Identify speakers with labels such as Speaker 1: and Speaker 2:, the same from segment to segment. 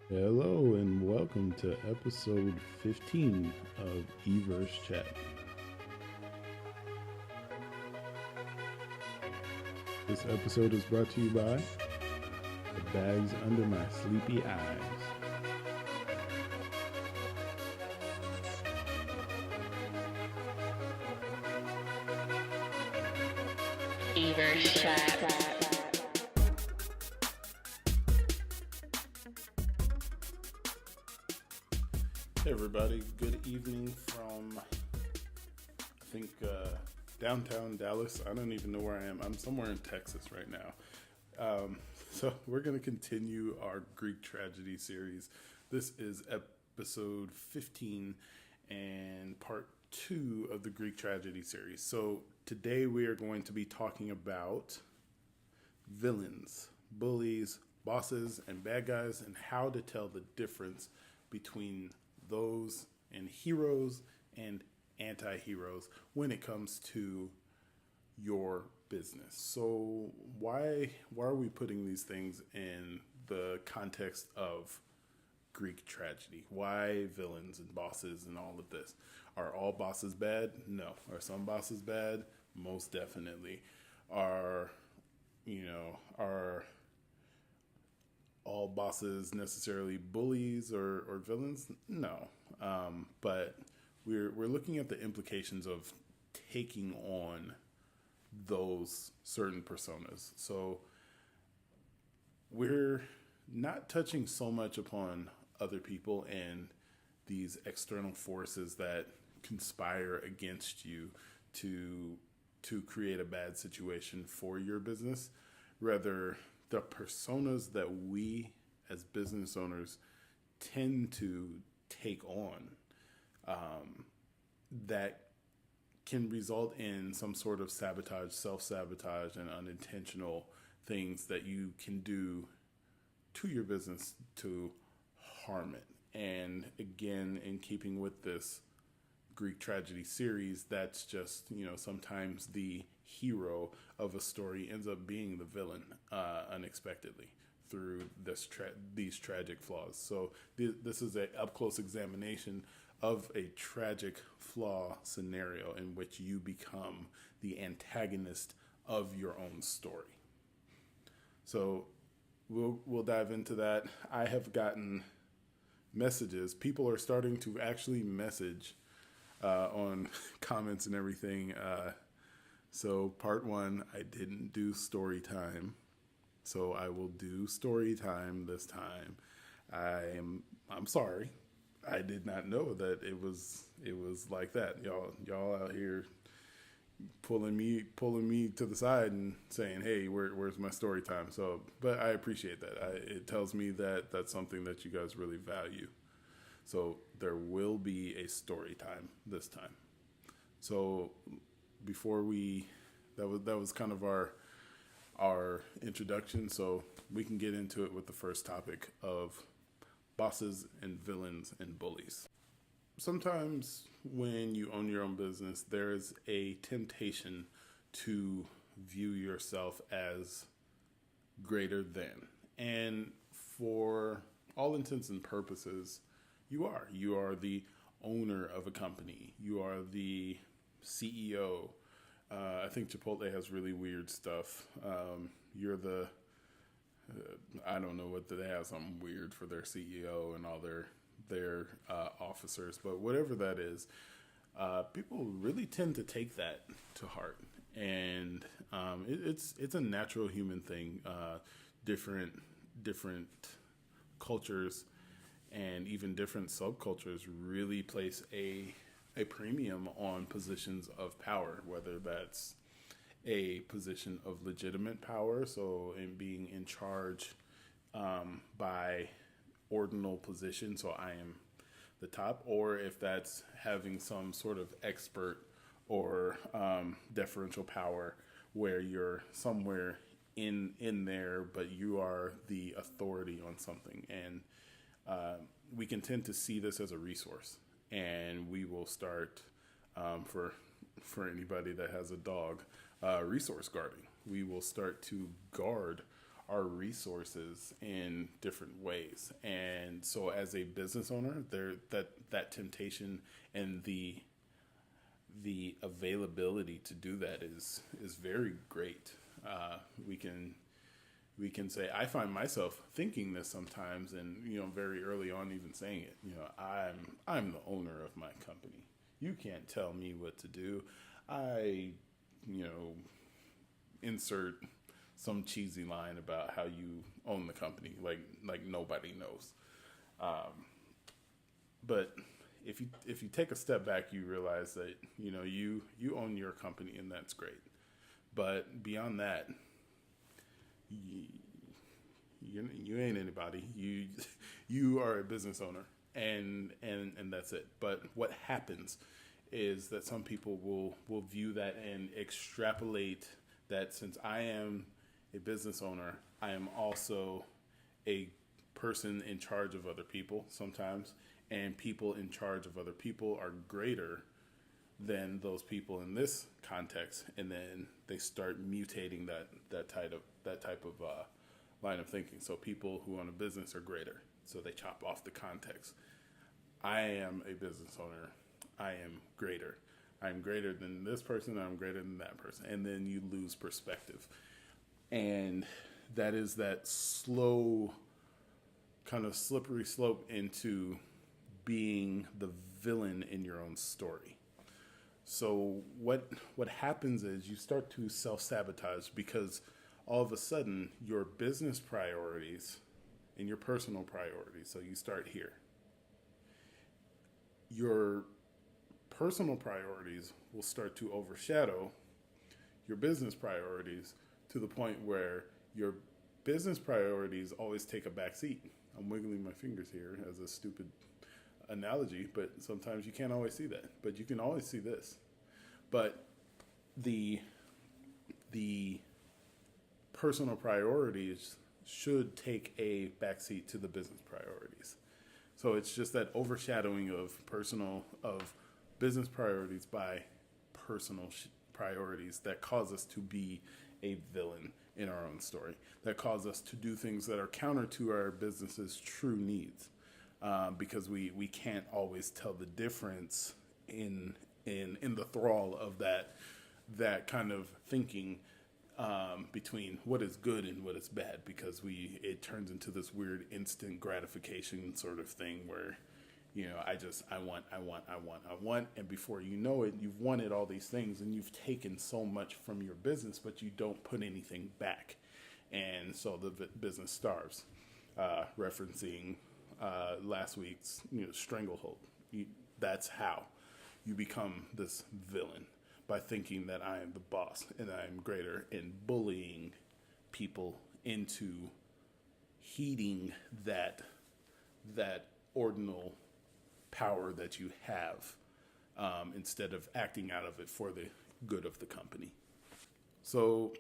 Speaker 1: Hello and welcome to episode 15 of Everse Chat. This episode is brought to you by the bags under my sleepy eyes.
Speaker 2: Everse chat.
Speaker 1: Hey everybody, good evening from downtown Dallas. I don't even know where I am. I'm somewhere in Texas right now. So we're going to continue our Greek tragedy series. This is episode 15 and part 2 of the Greek tragedy series. So today we are going to be talking about villains, bullies, bosses, and bad guys, and how to tell the difference between those and heroes and anti-heroes when it comes to your business. So why are we putting these things in the context of Greek tragedy? Why villains and bosses and all of this? Are all bosses bad? No. Are some bosses bad? Most definitely. Are are all bosses necessarily bullies or villains? No. But we're looking at the implications of taking on those certain personas. So we're not touching so much upon other people and these external forces that conspire against you to to create a bad situation for your business. Rather, the personas that we as business owners tend to take on that can result in some sort of sabotage, self sabotage, and unintentional things that you can do to your business to harm it. And again, in keeping with this Greek tragedy series, that's just, sometimes the hero of a story ends up being the villain unexpectedly through these tragic flaws. So this is a up close examination of a tragic flaw scenario in which you become the antagonist of your own story. So we'll dive into that. I have gotten messages. People are starting to actually message on comments and everything. So part one, I didn't do story time, so I will do story time this time. I'm sorry. I did not know that it was like that. Y'all out here pulling me to the side and saying, "Hey, where's my story time?" So, but I appreciate that. It tells me that that's something that you guys really value. So there will be a story time this time. So before we, that was kind of our introduction. So we can get into it with the first topic of bosses and villains and bullies. Sometimes when you own your own business, there is a temptation to view yourself as greater than. And for all intents and purposes, you are. You are the owner of a company. You are the CEO. I think Chipotle has really weird stuff. You're the, I don't know what they have, something weird for their CEO and all their officers, but whatever that is, people really tend to take that to heart, and it's a natural human thing. Different cultures and even different subcultures really place a premium on positions of power, whether that's a position of legitimate power, so in being in charge by ordinal position, so I am the top, or if that's having some sort of expert or deferential power where you're somewhere in there, but you are the authority on something. And we can tend to see this as a resource, and we will start for anybody that has a dog, resource guarding. We will start to guard our resources in different ways. And so as a business owner, that temptation and the availability to do that is very great. We can say, I find myself thinking this sometimes, and very early on even saying it. I'm the owner of my company. You can't tell me what to do. I insert some cheesy line about how you own the company, like nobody knows. But if you take a step back, you realize that you own your company, and that's great. But beyond that, you ain't anybody. You are a business owner, and that's it. But what happens is that some people will view that and extrapolate that since I am a business owner, I am also a person in charge of other people sometimes, and people in charge of other people are greater than those people in this context, and then they start mutating that type of line of thinking. So people who own a business are greater, so they chop off the context. I am a business owner. I am greater. I'm greater than this person. I'm greater than that person, and then you lose perspective, and that is that slow, kind of slippery slope into being the villain in your own story. So what happens is you start to self-sabotage because all of a sudden your business priorities and your personal priorities, so you start here. Your personal priorities will start to overshadow your business priorities to the point where your business priorities always take a back seat. I'm wiggling my fingers here as a stupid analogy, but sometimes you can't always see that. But you can always see this. But the personal priorities should take a backseat to the business priorities. So it's just that overshadowing of business priorities by personal priorities that cause us to be a villain in our own story, that cause us to do things that are counter to our business's true needs. Because we can't always tell the difference in the thrall of that kind of thinking between what is good and what is bad, because it turns into this weird instant gratification sort of thing where I want, and before you know it, you've wanted all these things and you've taken so much from your business, but you don't put anything back, and so the business starves. Referencing last week's stranglehold. That's how you become this villain, by thinking that I am the boss and I am greater, and bullying people into heeding that ordinal power that you have, instead of acting out of it for the good of the company. So,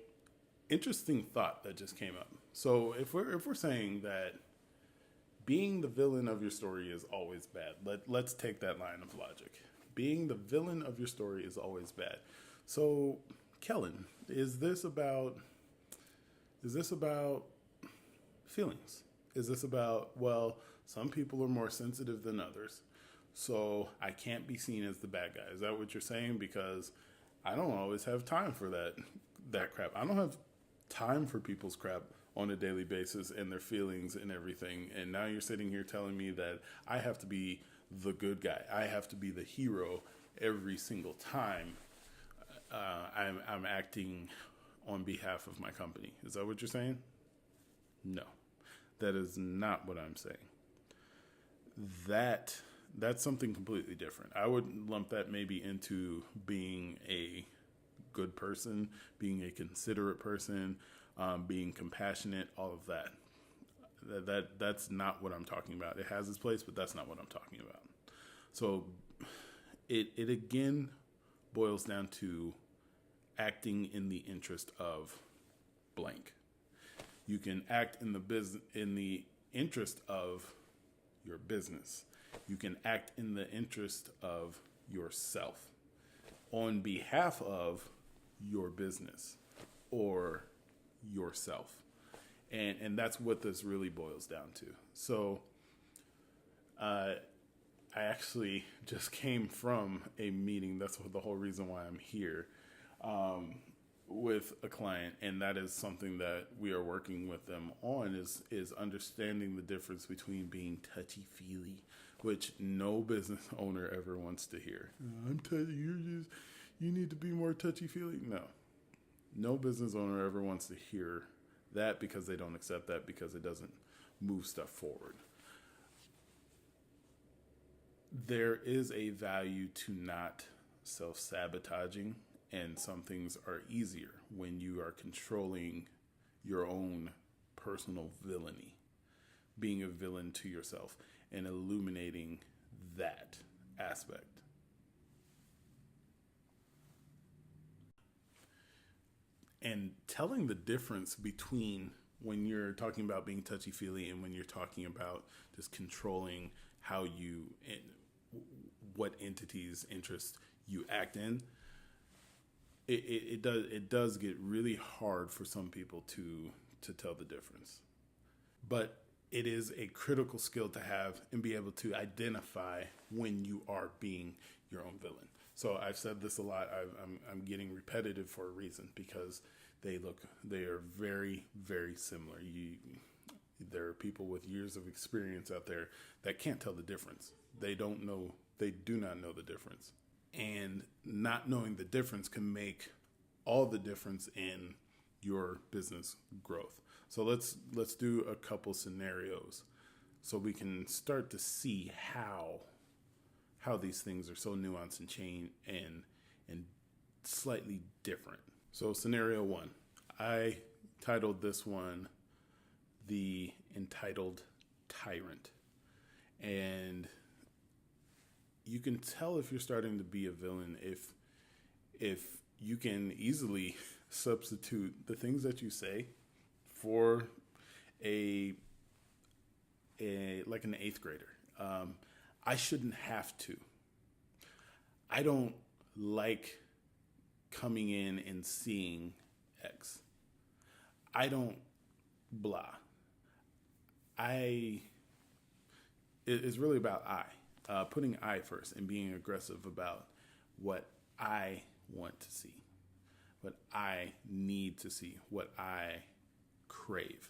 Speaker 1: interesting thought that just came up. So if we're saying that being the villain of your story is always bad, let's take that line of logic. Being the villain of your story is always bad. So, Kellen, is this about feelings? Is this about, well, some people are more sensitive than others, so I can't be seen as the bad guy? Is that what you're saying? Because I don't always have time for that crap. I don't have time for people's crap on a daily basis and their feelings and everything. And now you're sitting here telling me that I have to be the good guy. I have to be the hero every single time I'm acting on behalf of my company. Is that what you're saying? No, that is not what I'm saying. That's something completely different. I would lump that maybe into being a good person, being a considerate person, being compassionate, all of that. That's not what I'm talking about. It has its place, but that's not what I'm talking about. So it again boils down to acting in the interest of blank. You can act in the interest of your business. You can act in the interest of yourself on behalf of your business or yourself. And that's what this really boils down to. So I actually just came from a meeting. That's the whole reason why I'm here, with a client, and that is something that we are working with them on is understanding the difference between being touchy-feely, which no business owner ever wants to hear. I'm touchy. You need to be more touchy-feely. No business owner ever wants to hear that, because they don't accept that, because it doesn't move stuff forward. There is a value to not self-sabotaging, and some things are easier when you are controlling your own personal villainy, being a villain to yourself and illuminating that aspect. And telling the difference between when you're talking about being touchy-feely and when you're talking about just controlling how you, what entities' interest you act in, it does get really hard for some people to tell the difference. But it is a critical skill to have and be able to identify when you are being your own villain. So I've said this a lot. I'm getting repetitive for a reason, because they are very, very similar. There are people with years of experience out there that can't tell the difference. They do not know the difference. And not knowing the difference can make all the difference in your business growth. So let's do a couple scenarios so we can start to see how these things are so nuanced and chain and slightly different. So scenario 1, I titled this one The Entitled Tyrant. And you can tell if you're starting to be a villain if you can easily substitute the things that you say for like an 8th grader. I shouldn't have to. I don't like coming in and seeing X. I don't blah. It's really about I. Putting I first and being aggressive about what I want to see, what I need to see, what I crave.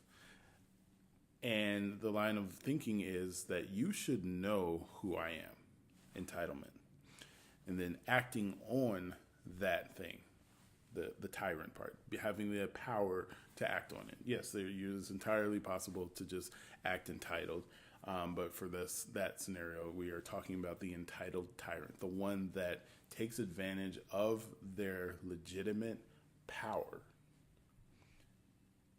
Speaker 1: And the line of thinking is that you should know who I am, entitlement, and then acting on that thing, the tyrant part, having the power to act on it. Yes, it is entirely possible to just act entitled. But for that scenario, we are talking about the entitled tyrant, the one that takes advantage of their legitimate power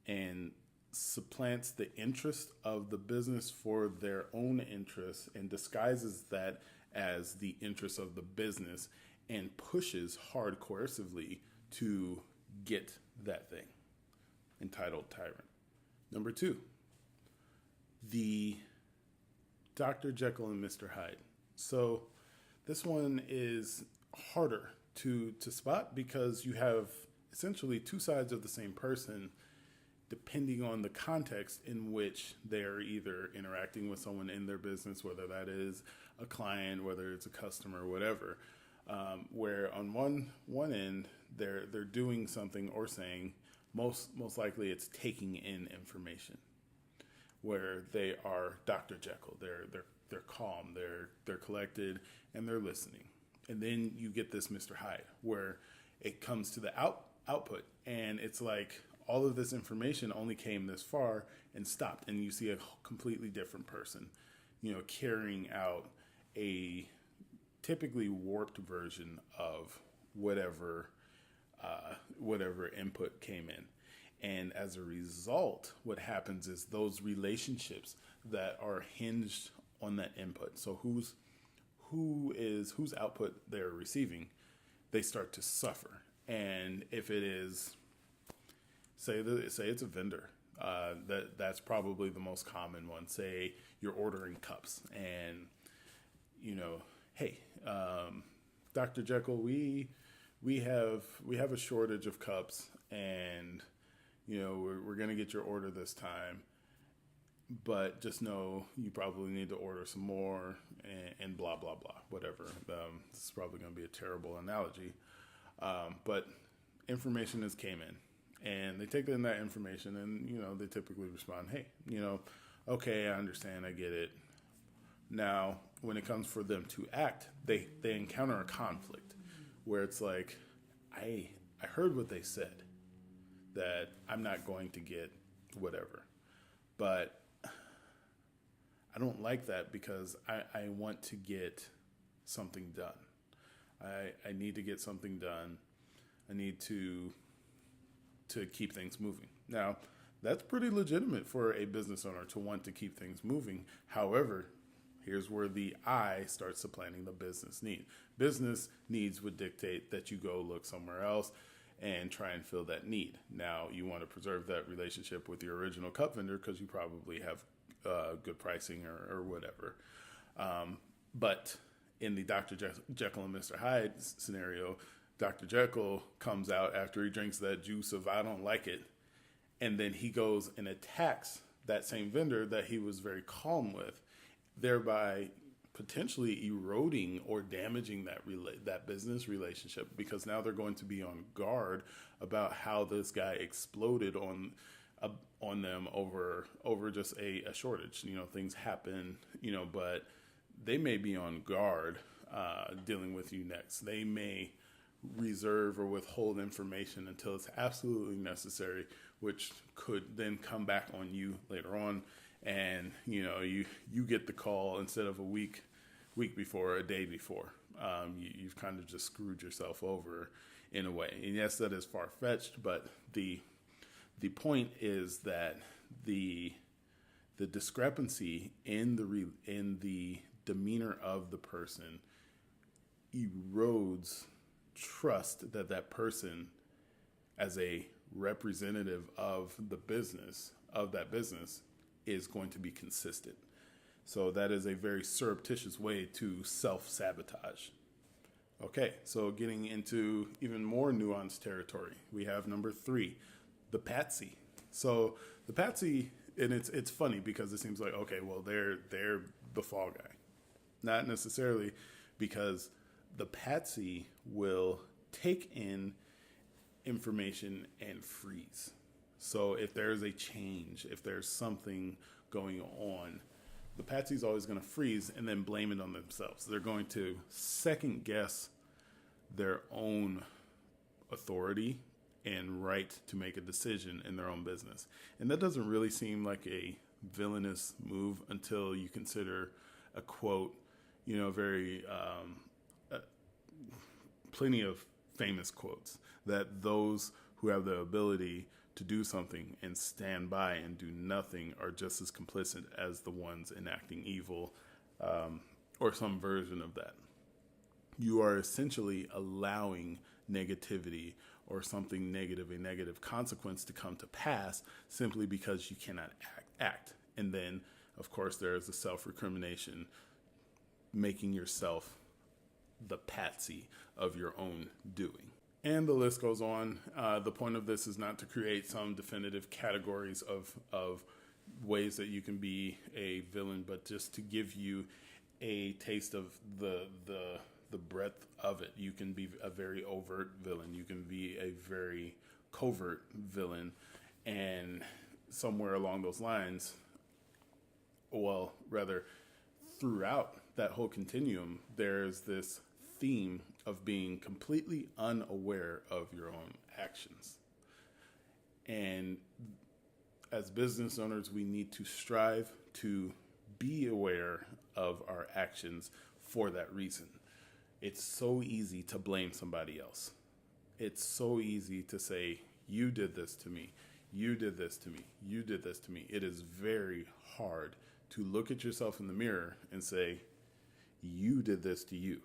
Speaker 1: and supplants the interest of the business for their own interests and disguises that as the interest of the business and pushes hard coercively to get that thing. Entitled tyrant. Number 2, the Dr. Jekyll and Mr. Hyde. So this one is harder to spot because you have essentially two sides of the same person, depending on the context in which they're either interacting with someone in their business, whether that is a client, whether it's a customer, whatever. Where on one end they're doing something or saying, most likely it's taking in information. Where they are Dr. Jekyll, they're calm, they're collected, and they're listening. And then you get this Mr. Hyde, where it comes to the output, and it's like all of this information only came this far and stopped, and you see a completely different person, carrying out a typically warped version of whatever input came in. And as a result, what happens is those relationships that are hinged on that input. So whose output they're receiving, they start to suffer. And if it is, say it's a vendor, that's probably the most common one. Say you're ordering cups, and hey, Dr. Jekyll, we have a shortage of cups, and we're going to get your order this time, but just know you probably need to order some more and blah, blah, blah, whatever. This is probably going to be a terrible analogy. But information has came in, and they take in that information and, they typically respond, hey, okay, I understand, I get it. Now, when it comes for them to act, they encounter a conflict where it's like, I heard what they said, that I'm not going to get whatever. But I don't like that because I want to get something done. I need to get something done. I need to keep things moving. Now, that's pretty legitimate for a business owner to want to keep things moving. However, here's where the I starts supplanting the business need. Business needs would dictate that you go look somewhere else and try and fill that need. Now, you want to preserve that relationship with your original cup vendor because you probably have good pricing or whatever. But in the Dr. Jekyll and Mr. Hyde scenario, Dr. Jekyll comes out after he drinks that juice of I don't like it, and then he goes and attacks that same vendor that he was very calm with, thereby potentially eroding or damaging that business relationship, because now they're going to be on guard about how this guy exploded on them over just a shortage. Things happen, but they may be on guard dealing with you next. They may reserve or withhold information until it's absolutely necessary, which could then come back on you later on. And, you get the call instead of a week before, a day before. You've kind of just screwed yourself over in a way. And yes, that is far-fetched, but the point is that the discrepancy in the demeanor of the person erodes trust that person as a representative of that business is going to be consistent. So that is a very surreptitious way to self-sabotage. Okay, so getting into even more nuanced territory, we have number 3, the patsy. So the patsy, and it's funny because it seems like, okay, well, they're the fall guy. Not necessarily, because the patsy will take in information and freeze. So if there's a change, if there's something going on, the patsy's always going to freeze and then blame it on themselves. They're going to second guess their own authority and right to make a decision in their own business. And that doesn't really seem like a villainous move until you consider a quote, very plenty of famous quotes that those who have the ability to do something and stand by and do nothing are just as complicit as the ones enacting evil, or some version of that. You are essentially allowing negativity or something negative, a negative consequence to come to pass simply because you cannot act. And then, of course, there is the self-recrimination, making yourself the patsy of your own doing. And the list goes on. The point of this is not to create some definitive categories of ways that you can be a villain, but just to give you a taste of the breadth of it. You can be a very overt villain. You can be a very covert villain. And somewhere along those lines, well, rather, throughout that whole continuum, there's this theme of being completely unaware of your own actions. And as business owners, we need to strive to be aware of our actions for that reason. It's so easy to blame somebody else. It's so easy to say, you did this to me. You did this to me. You did this to me. It is very hard to look at yourself in the mirror and say, you did this to you.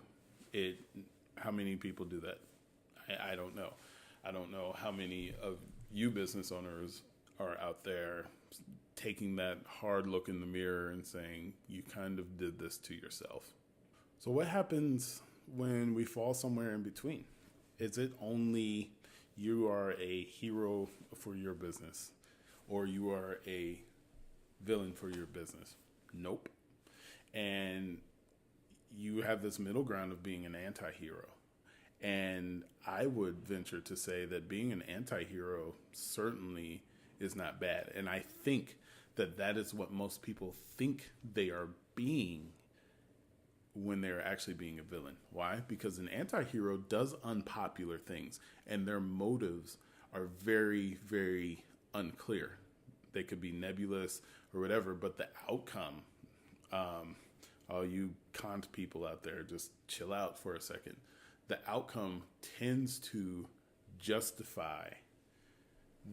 Speaker 1: How many people do that? I don't know. I don't know how many of you business owners are out there taking that hard look in the mirror and saying, you kind of did this to yourself. So what happens when we fall somewhere in between? Is it only, you are a hero for your business or you are a villain for your business. Nope. And you have this middle ground of being an anti-hero. And I would venture to say that being an anti-hero certainly is not bad. And I think that that is what most people think they are being when they're actually being a villain. Why? Because an anti-hero does unpopular things, and their motives are very, very unclear. They could be nebulous or whatever, but the outcome, all you Kant people out there, just chill out for a second. The outcome tends to justify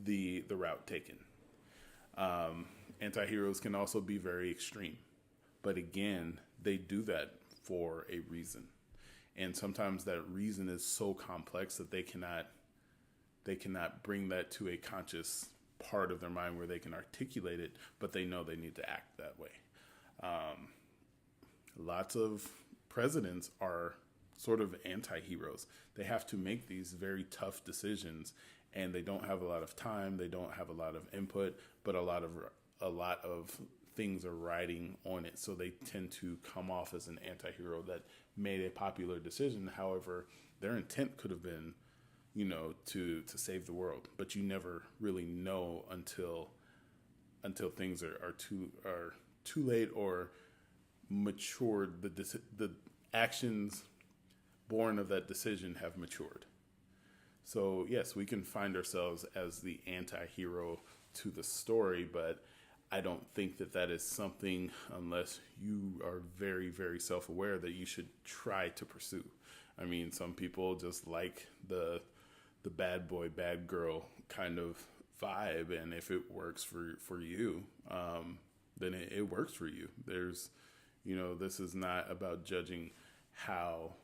Speaker 1: the route taken. Anti-heroes can also be very extreme, but again, they do that for a reason. And sometimes that reason is so complex that they cannot bring that to a conscious part of their mind where they can articulate it, but they know they need to act that way. Lots of presidents are sort of anti-heroes. They have to make these very tough decisions, and they don't have a lot of time. They don't have a lot of input, but a lot of things are riding on it. So they tend to come off as an anti-hero that made a popular decision. However, their intent could have been, to save the world, but you never really know until things are too late or matured. The actions born of that decision have matured. So yes, we can find ourselves as the anti-hero to the story, but I don't think that is something, unless you are very, very self-aware, that you should try to pursue. I mean, some people just like the bad boy, bad girl kind of vibe, and if it works for you, then it works for you. There's, this is not about judging how,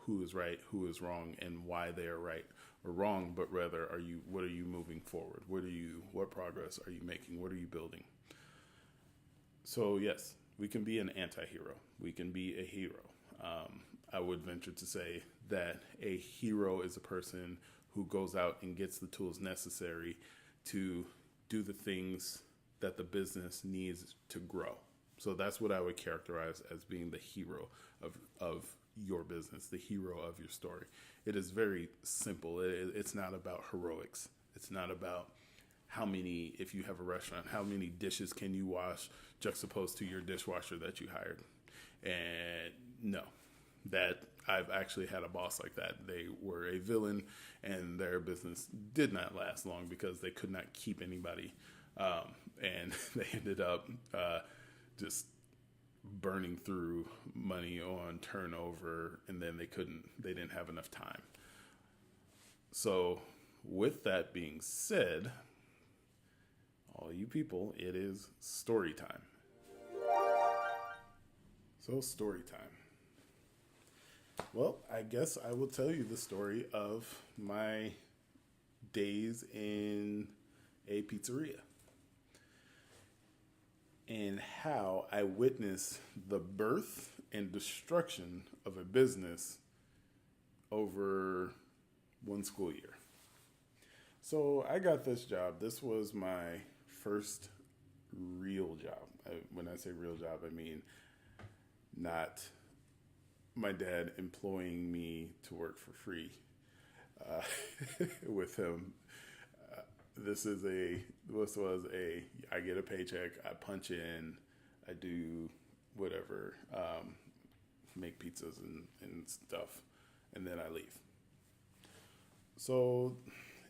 Speaker 1: who is right, who is wrong, and why they are right or wrong, but rather, what are you moving forward? What progress are you making? What are you building? So yes, we can be an anti-hero. We can be a hero. I would venture to say that a hero is a person who goes out and gets the tools necessary to do the things that the business needs to grow. So that's what I would characterize as being the hero of your business, the hero of your story. It is very simple. It's not about heroics. It's not about if you have a restaurant, how many dishes can you wash juxtaposed to your dishwasher that you hired. And no, that I've actually had a boss like that. They were a villain, and their business did not last long because they could not keep anybody. And they ended up just burning through money on turnover, and then they didn't have enough time. So with that being said, all you people, it is story time. So story time. Well, I guess I will tell you the story of my days in a pizzeria and how I witnessed the birth and destruction of a business over one school year. So I got this job. This was my first real job. When I say real job, I mean not my dad employing me to work for free with him. I get a paycheck, I punch in, I do whatever, make pizzas and stuff, and then I leave. So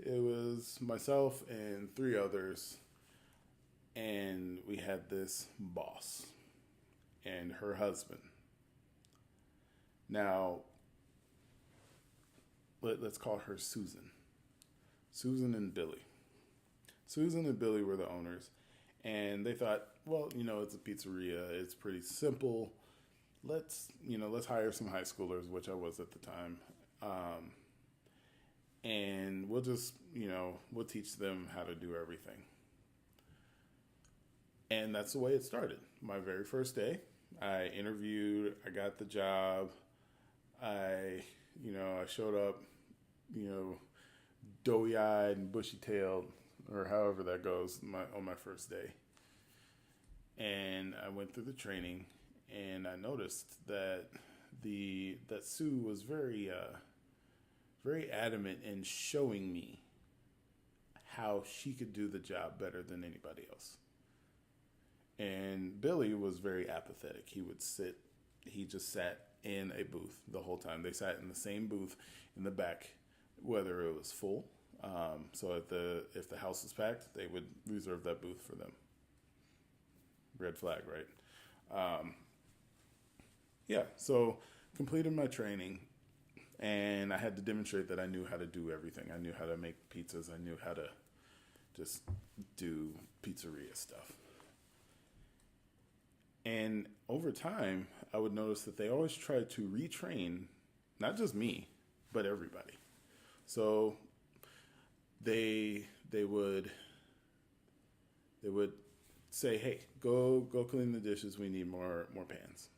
Speaker 1: it was myself and 3 others, and we had this boss and her husband. Now, let's call her Susan. Susan and Billy. Susan and Billy were the owners, and they thought, well, it's a pizzeria. It's pretty simple. Let's hire some high schoolers, which I was at the time. And we'll just, we'll teach them how to do everything. And that's the way it started. My very first day, I interviewed, I got the job. I showed up, doughy-eyed and bushy-tailed, or however that goes, on my first day. And I went through the training, and I noticed that Sue was very very adamant in showing me how she could do the job better than anybody else. And Billy was very apathetic. He just sat in a booth the whole time. They sat in the same booth in the back, whether it was full. So if the house was packed, they would reserve that booth for them. Red flag, right? Yeah, so completed my training, and I had to demonstrate that I knew how to do everything. I knew how to make pizzas. I knew how to just do pizzeria stuff. And over time, I would notice that they always tried to retrain, not just me, but everybody. So they would say, "Hey, go clean the dishes. We need more pans."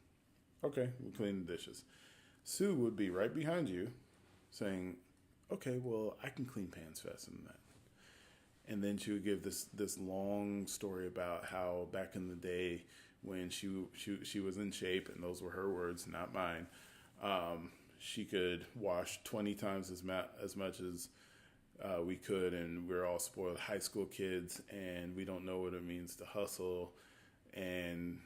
Speaker 1: Okay, we'll clean the dishes. Sue would be right behind you, saying, "Okay, well, I can clean pans faster than that." And then she would give this long story about how back in the day when she was in shape, and those were her words, not mine. She could wash 20 times as much as we could, and we're all spoiled high school kids, and we don't know what it means to hustle. And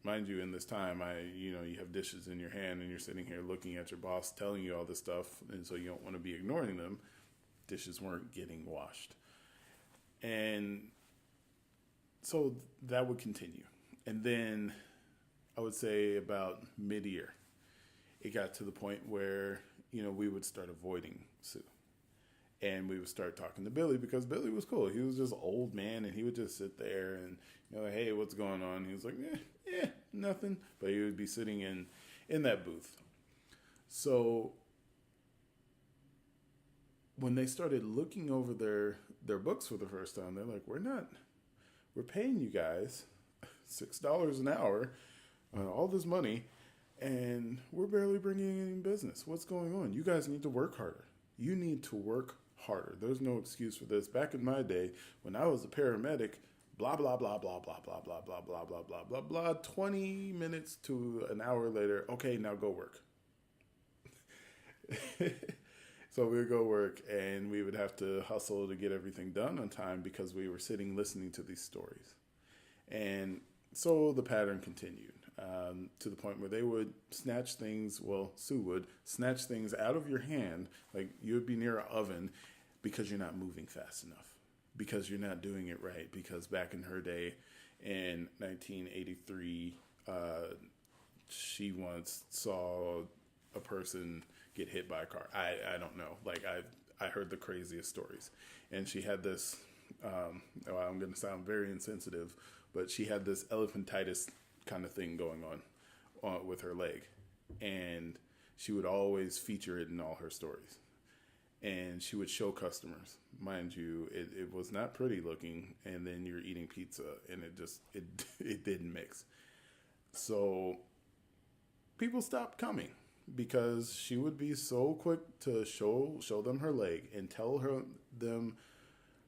Speaker 1: mind you, in this time, you have dishes in your hand, and you're sitting here looking at your boss telling you all this stuff, and so you don't want to be ignoring them. Dishes weren't getting washed. And so that would continue. And then I would say about mid-year, it got to the point where, we would start avoiding Sue. And we would start talking to Billy, because Billy was cool. He was just an old man, and he would just sit there and, "Hey, what's going on?" He was like, nothing. But he would be sitting in that booth. So when they started looking over their books for the first time, they're like, we're paying you guys $6 an hour, all this money, and we're barely bringing in business. What's going on? You guys need to work harder. You need to work harder. There's no excuse for this. Back in my day, when I was a paramedic, blah, blah, blah, blah, blah, blah, blah, blah, blah, blah, blah, blah, blah, 20 minutes to an hour later, okay, now go work. So we would go work, and we would have to hustle to get everything done on time because we were sitting listening to these stories. And so the pattern continued to the point where they would snatch things, Sue would snatch things out of your hand, like you would be near an oven, because you're not moving fast enough, because you're not doing it right, because back in her day, in 1983, she once saw a person get hit by a car. I don't know. Like, I heard the craziest stories. And she had this, I'm going to sound very insensitive, but she had this elephantitis kind of thing going on with her leg. And she would always feature it in all her stories. And she would show customers. Mind you, it was not pretty looking. And then you're eating pizza, and it didn't mix. So people stopped coming, because she would be so quick to show them her leg and tell them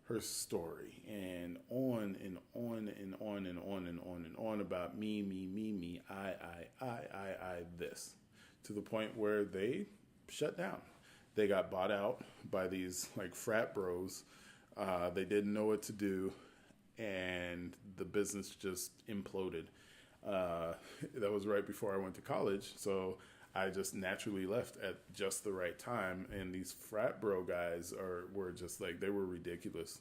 Speaker 1: her story, and on and on and on and on and on and on about me, I, this, to the point where they shut down. They got bought out by these like frat bros. They didn't know what to do, and the business just imploded. That was right before I went to college, so I just naturally left at just the right time, and these frat bro guys were just like, they were ridiculous.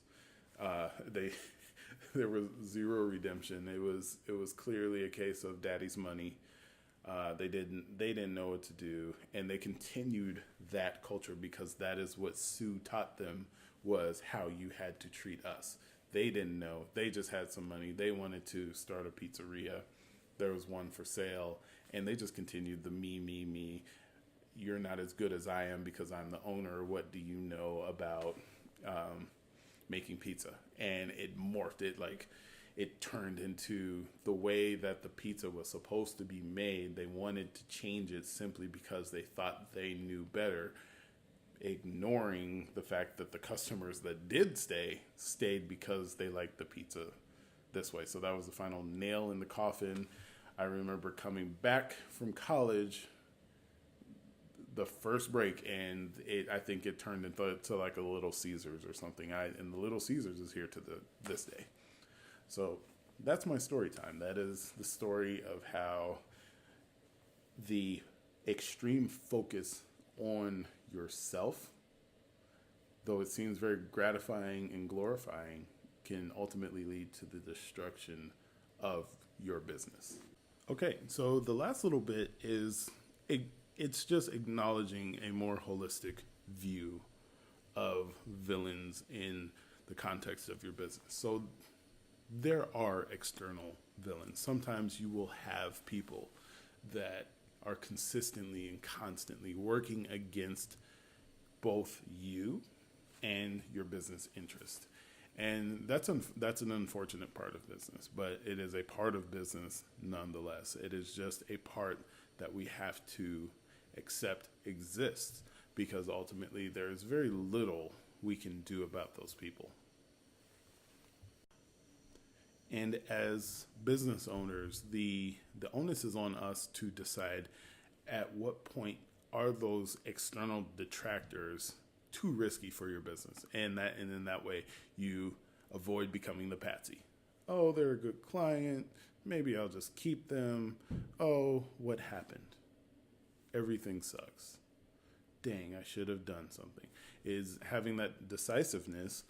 Speaker 1: There was zero redemption. It was clearly a case of daddy's money. They didn't know what to do, and they continued that culture because that is what Sue taught them, was how you had to treat us. They didn't know. They just had some money. They wanted to start a pizzeria. There was one for sale, and they just continued the me. You're not as good as I am because I'm the owner. What do you know about making pizza? And it morphed. It turned into the way that the pizza was supposed to be made. They wanted to change it simply because they thought they knew better. ignoring the fact that the customers that did stayed because they liked the pizza this way. So that was the final nail in the coffin. I remember coming back from college the first break, and I think it turned into like a Little Caesars or something. And the Little Caesars is here to this day. So that's my story time. That is the story of how the extreme focus on yourself, though it seems very gratifying and glorifying, can ultimately lead to the destruction of your business. Okay, so the last little bit is it's just acknowledging a more holistic view of villains in the context of your business. So there are external villains. Sometimes you will have people that are consistently and constantly working against both you and your business interest. And that's an unfortunate part of business, but it is a part of business nonetheless. It is just a part that we have to accept exists, because ultimately there is very little we can do about those people. And as business owners, the onus is on us to decide at what point are those external detractors too risky for your business, and in that way you avoid becoming the patsy. Oh, they're a good client, maybe I'll just keep them. Oh, what happened? Everything sucks. Dang, I should have done something. Is having that decisiveness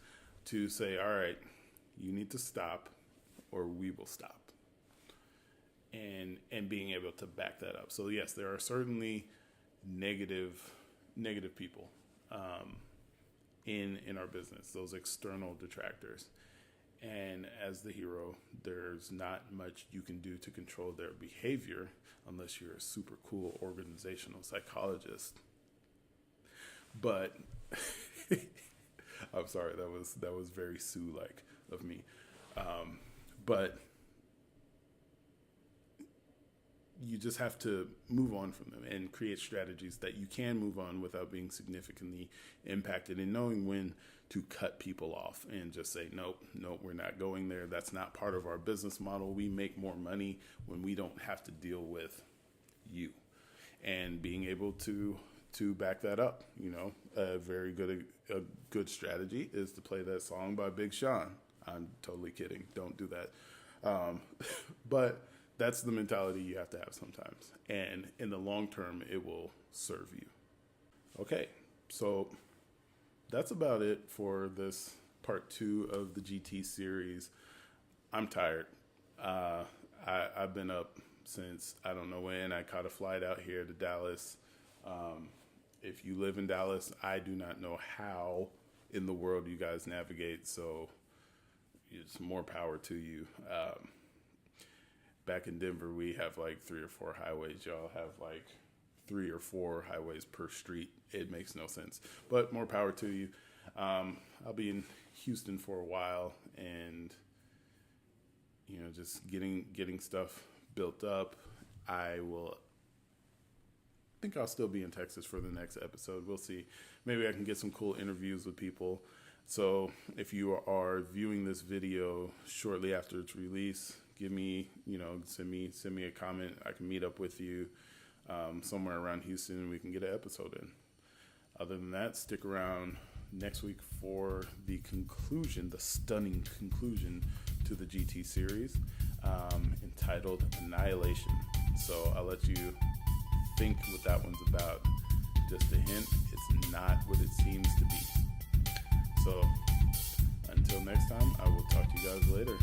Speaker 1: to say, all right, you need to stop or we will stop. And being able to back that up. So yes, there are certainly negative people in our business, those external detractors. And as the hero, there's not much you can do to control their behavior unless you're a super cool organizational psychologist. But I'm sorry, that was very Sue-like of me. But you just have to move on from them and create strategies that you can move on without being significantly impacted, and knowing when to cut people off and just say, nope, we're not going there. That's not part of our business model. We make more money when we don't have to deal with you. And being able to back that up, a very good strategy is to play that song by Big Sean. I'm totally kidding. Don't do that. But that's the mentality you have to have sometimes. And in the long term, it will serve you. Okay, so that's about it for this part 2 of the GT series. I'm tired. I've been up since I don't know when. I caught a flight out here to Dallas. If you live in Dallas, I do not know how in the world you guys navigate, so it's more power to you. Back in Denver, we have like 3 or 4 highways. Y'all have like 3 or 4 highways per street. It makes no sense, but more power to you. I'll be in Houston for a while, and just getting stuff built up. I think I'll still be in Texas for the next episode. We'll see. Maybe I can get some cool interviews with people. So if you are viewing this video shortly after its release, give me, send me a comment. I can meet up with you somewhere around Houston, and we can get an episode in. Other than that, stick around next week for the stunning conclusion to the GT series, entitled Annihilation. So I'll let you think what that one's about. Just a hint, it's not what it seems to be. So until next time, I will talk to you guys later.